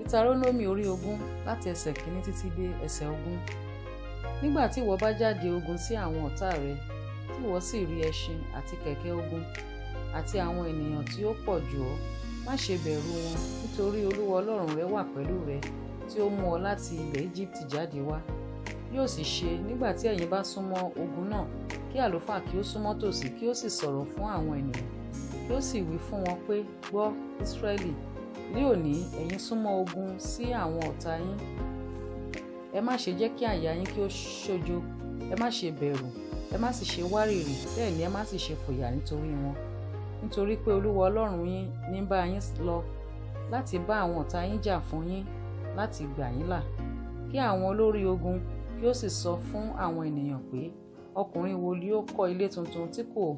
Deuteronomy orí 20 láti ẹsẹ̀ 1 títí dé ẹsẹ̀ 20. Nígbà tí ìwọ bá jáde ogun sí àwọn ọ̀tá rẹ, tí ìwọ sì rí ẹṣin àti kẹ̀kẹ́ ogun àti àwọn ènìyàn tí ó pọ̀ jù ọ́, má ṣe bẹ̀rù wọn, nítorí Olúwa Ọlọ́run rẹ wà pẹ̀lú rẹ, tí ó mú ọ láti ilẹ̀ Íjíbítì jáde wá. Yóò sì ṣe, nígbà tí ẹ̀yin bá súnmọ́ ogun náà, kí àlùfáà kí ó súnmọ́ tòsí, kí ó sì sọ̀rọ̀ fún àwọn ènìyàn, kí ó sì wí fún wọn pé, gbọ́, Ísírẹ́lì, ní òní ẹ̀yin súnmọ́ ogun sí àwọn ọ̀tá yín. Ẹ má ṣe jẹ́ kí àyà yín kí ó ṣojo, ẹ má ṣe bẹ̀rù, ẹ má sì ṣe wárìrì, bẹ́ẹ̀ ni ẹ má sì ṣe fòyà nítorí wọn. Nítorí pé Olúwa Ọlọ́run yín ní bá yín lọ láti bá àwọn ọ̀tá yín jà fún yín, láti gbà yín là. Kí àwọn olórí ogun kí ó sì sọ fún àwọn ènìyàn pé, ọkùnrin wo ni ó kọ́ ilé tuntun tí kò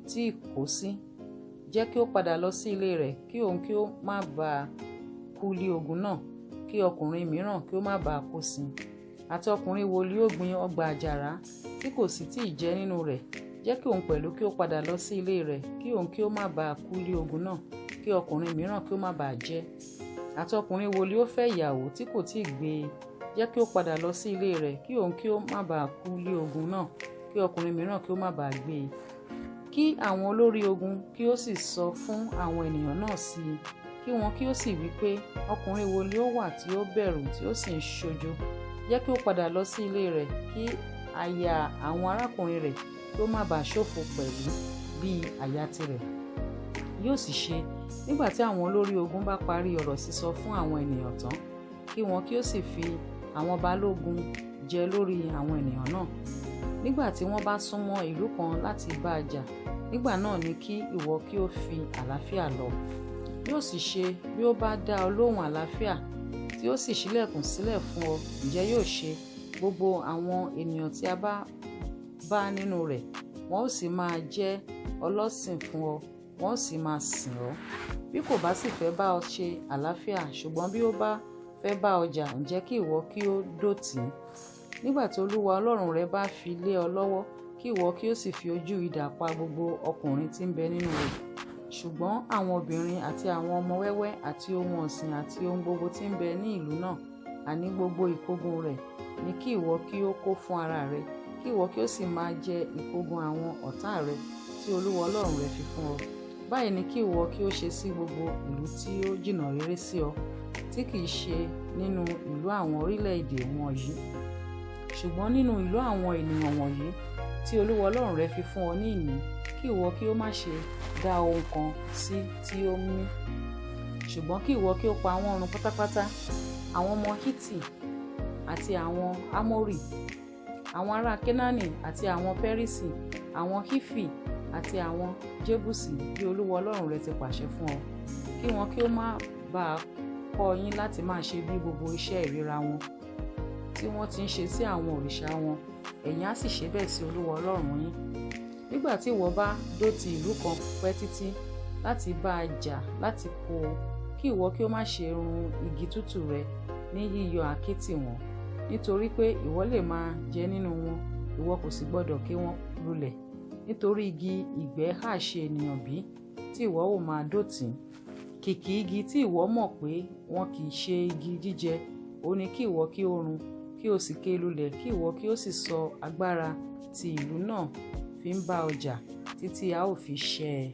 tíì kó sí? Jẹ́ kí ó padà lọ sí ilé rẹ̀, kí òun kí ó má bàa kú lé ogun náà, kí ọkùnrin mìíràn kí ó má bàa kó sí i. Àti ọkùnrin wo ni ó gbin ọgbà àjàrà tí kò sì tíì jẹ nínú rẹ̀? Jẹ́ kí òun pẹ̀lú kí ó padà lọ sí ilé rẹ̀, kí òun kí ó má bàa kú lé ogun náà, kí ọkùnrin mìíràn kí ó má bàa jẹ. Àti ọkùnrin wo ni ó fẹ́ ìyàwó tí kò tíì gbé e? Jẹ́ kí ó padà lọ sí ilé rẹ̀, kí òun kí ó má bàa kú lé ogun náà, kí ọkùnrin mìíràn kí ó má bàa gbé e. Kí àwọn olórí ogun kí ó sì sọ fún àwọn ènìyàn náà sí i, kí wọn kí ó sì wí pé, ọkùnrin wo ni ó wà tí ó bẹ̀rù tí ó sì ń ṣojo? Jẹ́ kí ó padà lọ sí ilé rẹ̀, kí àyà àwọn arákùnrin rẹ̀ kí ó má bàa ṣòfò pẹ̀lú bí àyà tirẹ̀. Yóò sì ṣe, nígbà tí àwọn olórí ogun bá parí ọ̀rọ̀ sísọ fún àwọn ènìyàn tán, kí wọn kí ó sì fi àwọn balógun jẹ lórí àwọn ènìyàn náà. Nígbà tí wọ́n bá súnmọ́ ìlú kan láti bá a jà, nígbà náà ni kí ìwọ kí ó fi àlàáfíà lọ. Yóò sì ṣe, bí ó bá dá ọ lóhùn àlàáfíà, tí ó sì ṣílẹ̀kùn sílẹ̀ fún ọ, ǹjẹ́ yóò ṣe, gbogbo àwọn ènìyàn tí a bá nínú rẹ̀, wọn ó sì máa jẹ́ ọlọ́sìn fún ọ, wọn ó sì máa sìn ọ́. Bí kò bá sì fẹ́ bá ọ ṣe àlàáfíà, ṣùgbọ́n bí ó bá fẹ́ bá ọ jà, ǹjẹ́ kí ìwọ kí ó dọ̀tí. Nígbà tí Olúwa Ọlọ́run rẹ bá fi lé ọ lọ́wọ́, kí ìwọ kí ó sì fi ojú idà pa gbogbo ọkùnrin tí ń bẹ nínú rẹ̀. Ṣùgbọ́n àwọn obìnrin àti àwọn ọmọ wẹ́wẹ́ àti ohun ọ̀sìn àti ohun gbogbo tí ń bẹ ní ìlú náà, àní gbogbo ìkógun rẹ̀, ni kí ìwọ kí ó kó fún ara rẹ, kí ìwọ kí ó sì máa jẹ ìkógun àwọn ọ̀tá rẹ tí Olúwa Ọlọ́run rẹ fi fún ọ. Báyìí ni kí ìwọ kí ó ṣe sí gbogbo ìlú tí ó jìnnà réré sí ọ, tí kìí ṣe nínú ìlú àwọn orílẹ̀-èdè wọ̀nyí, ṣùgbọ́n nínú ìlú àwọn ènìyàn wọ̀nyí tí Olúwa Ọlọ́run rẹ fi fún ọ ní ìní, kí ìwọ kí ó má ṣe dá ohun kan sí tí ó mí. Ṣùgbọ́n kí ìwọ kí ó pa wọ́n run pátápátá, àwọn ọmọ Hítì àti àwọn Ámórì, àwọn ará Kénáánì àti àwọn Pẹ́rísì, àwọn Hífì àti àwọn Jébùsì, bí Olúwa Ọlọ́run rẹ ti pàṣẹ fún ọ, kí wọn kí ó má bàa kọ́ yín láti máa ṣe bí gbogbo iṣẹ́ ìríra wọn tí wọ́n ti ń ṣe sí àwọn òrìṣà wọn, ẹ̀yin á sì ṣe bẹ́ẹ̀ sí Olúwa Ọlọ́run yín. Nígbà tí ìwọ bá dó ti ìlú kan pẹ́ títí láti bá a jà láti kó o, kí ìwọ kí ó má ṣe run igi tútù rẹ ní yíyọ àkéte wọn, nítorí pé ìwọ lè máa jẹ nínú wọn, ìwọ kò sì gbọdọ̀ ké wọn lulẹ̀, nítorí igi ìgbẹ́ hà ṣe ènìyàn bí, tí ìwọ ó máa dọ̀tí. Kìkì igi tí ìwọ mọ̀ pé wọn kì í ṣe igi jíjẹ, ó ní kí ìwọ kí ó run, kí o sì ké lulẹ̀, kí ìwọ kí ó sì sọ agbára tí ìlú náà fi ń bá ọ jà títí a ó fi ṣẹ́ ẹ.